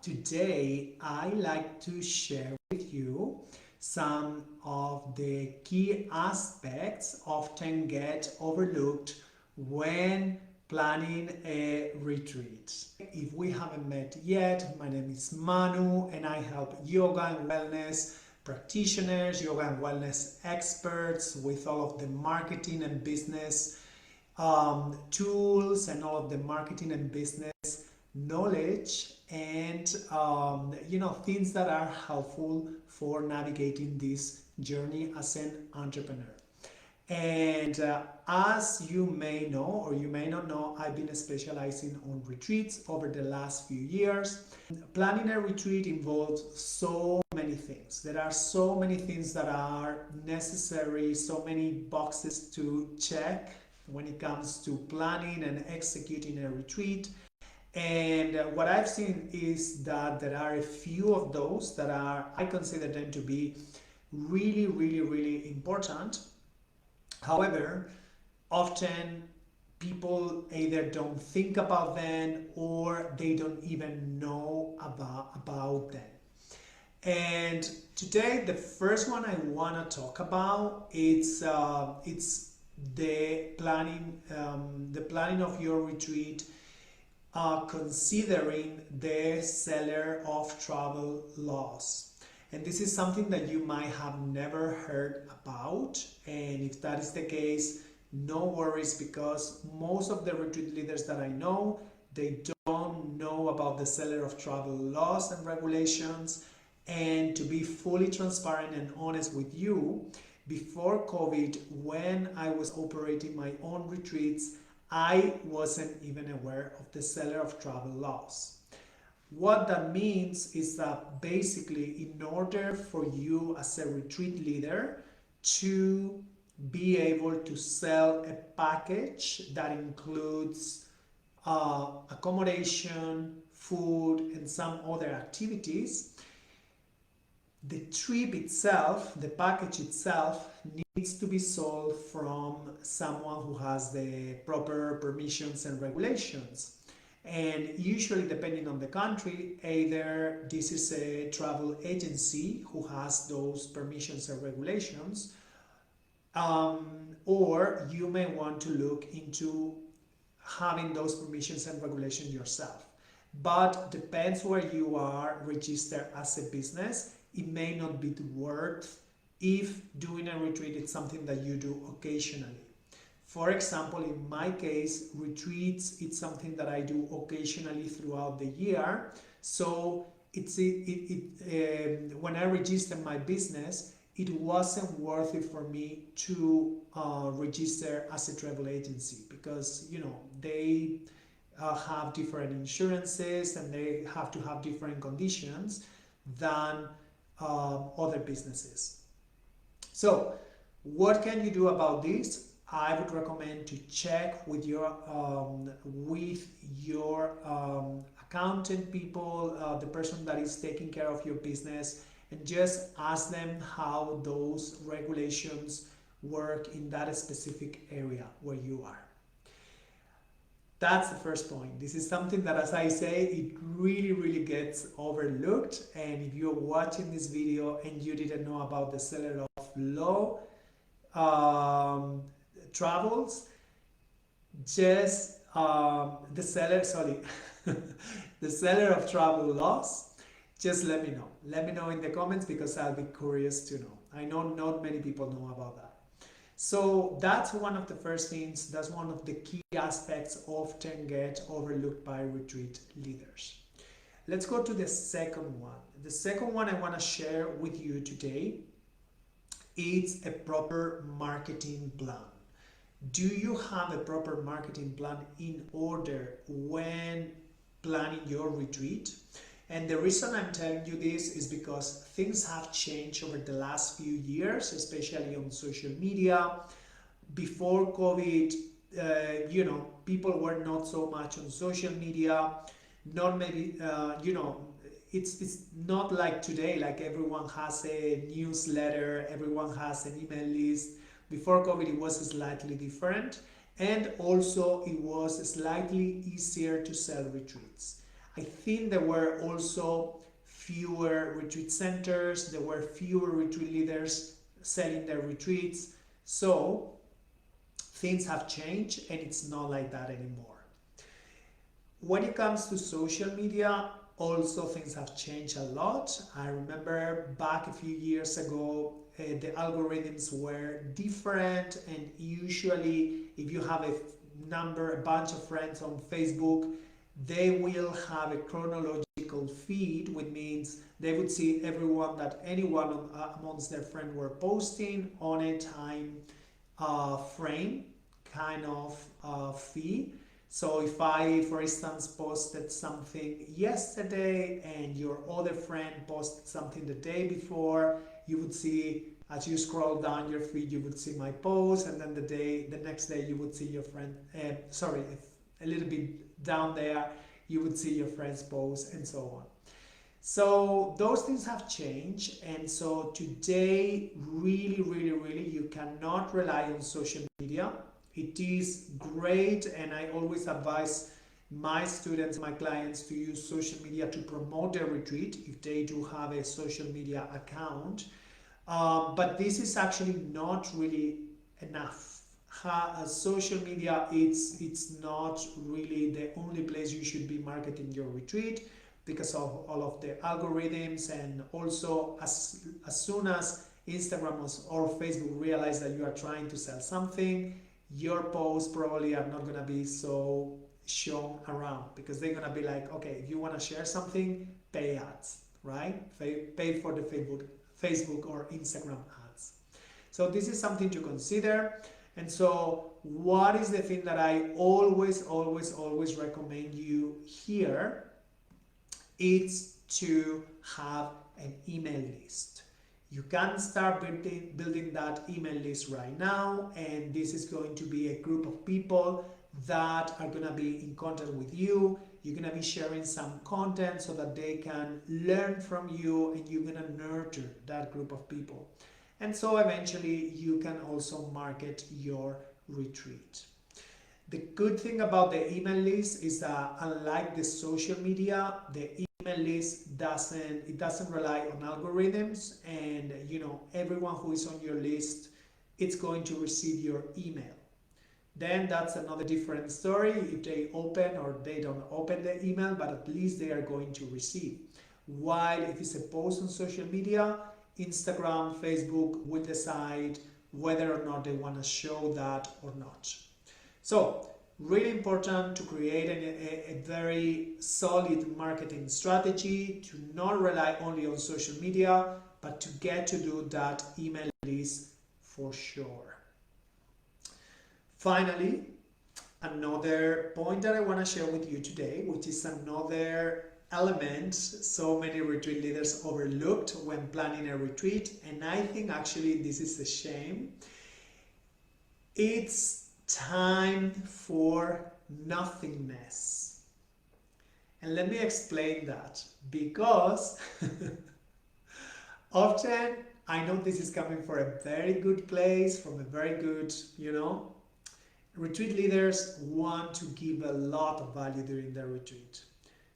Today I like to share with you some of the key aspects often get overlooked when planning a retreat. If we haven't met yet, my name is Manu and I help yoga and wellness practitioners, yoga and wellness experts with all of the marketing and business tools and all of the marketing and business knowledge and things that are helpful for navigating this journey as an entrepreneur. And as you may know or you may not know, I've been specializing on retreats over the last few years. Planning a retreat involves so many things. There are so many things that are necessary, so many boxes to check when it comes to planning and executing a retreat. And what I've seen is that there are a few of those that I consider them to be really, really, really important. However, often people either don't think about them or they don't even know about them. And today, the first one I want to talk about it's the planning of your retreat, considering the seller of travel laws. And this is something that you might have never heard about, and if that is the case, no worries, because most of the retreat leaders that I know, they don't know about the seller of travel laws and regulations. And to be fully transparent and honest with you, before COVID, when I was operating my own retreats, I wasn't even aware of the seller of travel laws. What that means is that basically, in order for you as a retreat leader to be able to sell a package that includes accommodation, food, and some other activities, the trip itself, the package itself, needs to be sold from someone who has the proper permissions and regulations. And usually, depending on the country, either this is a travel agency who has those permissions and regulations, or you may want to look into having those permissions and regulations yourself. But depends where you are registered as a business. It may not be worth if doing a retreat is something that you do occasionally. For example, in my case, retreats, it's something that I do occasionally throughout the year. So when I registered my business, it wasn't worth it for me to register as a travel agency, because they have different insurances and they have to have different conditions than other businesses. So what can you do about this? I would recommend to check with your accountant people, the person that is taking care of your business, and just ask them how those regulations work in that specific area where you are. That's the first point. This is something that, as I say, it really, really gets overlooked. And if you're watching this video and you didn't know about the seller of law travels, just the seller of travel laws, just let me know. Let me know in the comments, because I'll be curious to know. I know not many people know about that. So that's one of the first things, that's one of the key aspects often get overlooked by retreat leaders. Let's go to the second one. The second one I want to share with you today is a proper marketing plan. Do you have a proper marketing plan in order when planning your retreat? And the reason I'm telling you this is because things have changed over the last few years, especially on social media. Before COVID, people were not so much on social media. Not maybe, it's not like today, like everyone has a newsletter, everyone has an email list. Before COVID, it was slightly different. And also, it was slightly easier to sell retreats. I think there were also fewer retreat centers, there were fewer retreat leaders selling their retreats. So things have changed and it's not like that anymore. When it comes to social media, also things have changed a lot. I remember back a few years ago, the algorithms were different, and usually if you have a bunch of friends on Facebook, they will have a chronological feed, which means they would see everyone that anyone amongst their friends were posting on a time frame kind of feed. So if I, for instance, posted something yesterday and your other friend posted something the day before, you would see, as you scroll down your feed, you would see my post, and then the next day you would see your friend, a little bit down there, you would see your friend's post, and so on. So those things have changed, and so today, really, you cannot rely on social media. It is great, and I always advise my students, my clients, to use social media to promote their retreat if they do have a social media account. But this is actually not really enough. Social media, it's not really the only place you should be marketing your retreat, because of all of the algorithms, and also as soon as Instagram or Facebook realize that you are trying to sell something, your posts probably are not going to be so shown around, because they're going to be like, okay, if you want to share something, pay ads, right? Pay for the Facebook or Instagram ads. So this is something to consider. And so what is the thing that I always recommend you here? It's to have an email list. You can start building that email list right now, and this is going to be a group of people that are going to be in contact with you. You're going to be sharing some content so that they can learn from you, and you're going to nurture that group of people. And so eventually you can also market your retreat. The good thing about the email list is that, unlike the social media, the email list doesn't rely on algorithms, and everyone who is on your list, it's going to receive your email. Then that's another different story if they open or they don't open the email, but at least they are going to receive. While if it's a post on social media, Instagram, Facebook will decide whether or not they want to show that or not. So really important to create a very solid marketing strategy, to not rely only on social media, but to get to do that email list for sure. Finally, another point that I want to share with you today, which is another element so many retreat leaders overlooked when planning a retreat, and I think actually this is a shame. It's time for nothingness. And let me explain that, because often, I know this is coming from a very good place, from a very good, retreat leaders want to give a lot of value during their retreat.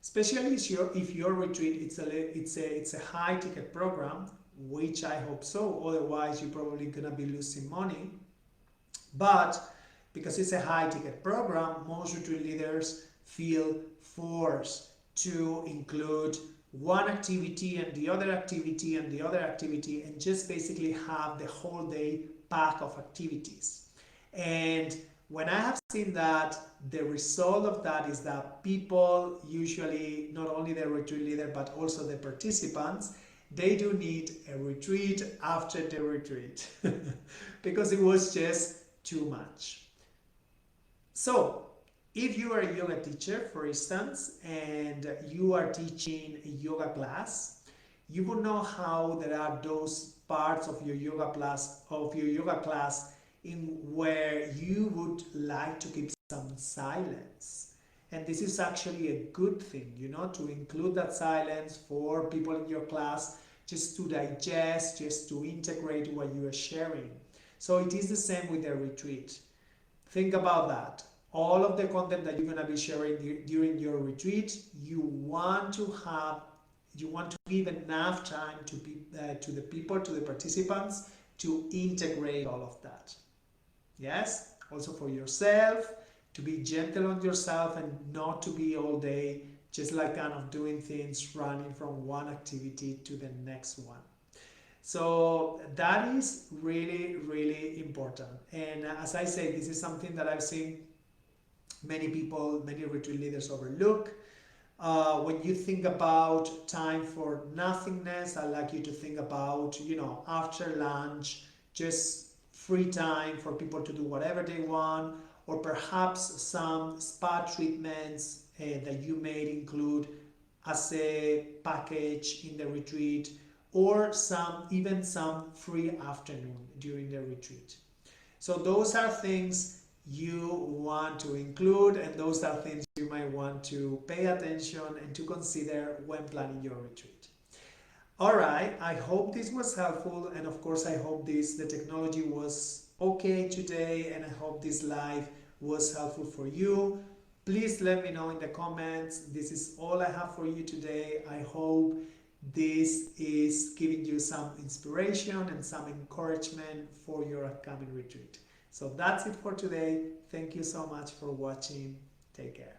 Especially if your retreat it's a high ticket program, which I hope so, otherwise you're probably gonna be losing money. But because it's a high ticket program, most retreat leaders feel forced to include one activity and the other activity and the other activity, and just basically have the whole day pack of activities. And when I have seen that, the result of that is that people, usually not only the retreat leader but also the participants, they do need a retreat after the retreat because it was just too much. So if you are a yoga teacher, for instance, and you are teaching a yoga class, you will know how there are those parts of your yoga class in where you would like to keep some silence. And this is actually a good thing, to include that silence for people in your class, just to digest, just to integrate what you are sharing. So it is the same with the retreat. Think about that. all of the content that you're going to be sharing during your retreat, you want to give enough time to the people, to the participants, to integrate all of that. Yes, also for yourself, to be gentle on yourself and not to be all day just like kind of doing things, running from one activity to the next one. So that is really, really important. And as I say, this is something that I've seen many people, many retreat leaders overlook. When you think about time for nothingness, I like you to think about, after lunch, just free time for people to do whatever they want, or perhaps some spa treatments that you may include as a package in the retreat, or even some free afternoon during the retreat. So those are things you want to include, and those are things you might want to pay attention and to consider when planning your retreat. All right, I hope this was helpful, and of course I hope the technology was okay today, and I hope this live was helpful for you. Please let me know in the comments. This is all I have for you today. I hope this is giving you some inspiration and some encouragement for your upcoming retreat. So that's it for today. Thank you so much for watching. Take care.